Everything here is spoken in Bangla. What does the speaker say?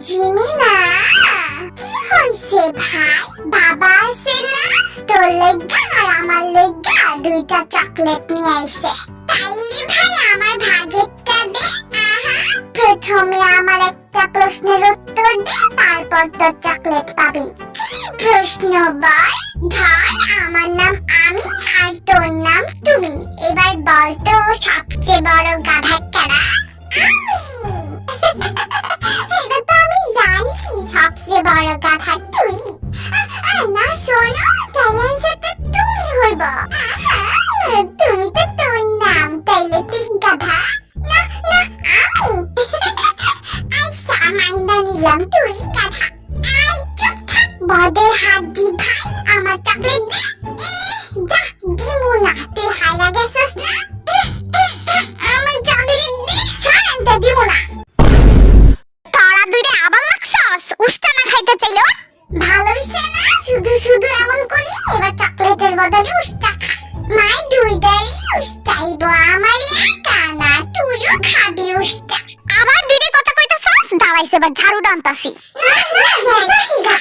জিমিনা, কি হইছে ভাই? বাবা আছে না, তোর লেগা আর আমার লেগা দুইটা চকলেট নিয়ে আইছে। তাইলে ভাই আমার ভাগেরটা দে। প্রথমে আমার একটা প্রশ্নের উত্তর দে, তারপর তোর চকলেট পাবি। কি প্রশ্ন বল? ধর আমার নাম আমি আর তোর নাম তুমি। এবার বল তো সবচেয়ে বড় গাধা কারা? এটা তো আমি জানি, সবচেয়ে বড় গাধা তুই। না শোনো, তাহলে তুমি হইব। তুমি তো তোর নাম, তাইলে তুই গাধা। না না, আমি আইসা মাইনা নিলাম তুই গাধা। আই চুপ থাক, বদের হাত দি ভাই, আমার চকলেট দে। যা দিমু না, তুই হাইরা গেছস না। আমার চকলেট দে, সারানটা দিমু না। তোরা দুইটা আবার লাগছস, উষ্টা না খাইতে চাইলো। ভালো হইছে না, শুধু শুধু এমন করি। এবার চকলেটের বদলে উষ্টা খা। মাই দুইটারই উষ্টাইব, আমার একা না, তুইও খাবি উষ্টা। আবার দুইটা কথা কইতাছস, দাঁড়াইছে এবার ঝাড়ু টানতাছি। না না, যাইতাছি গা।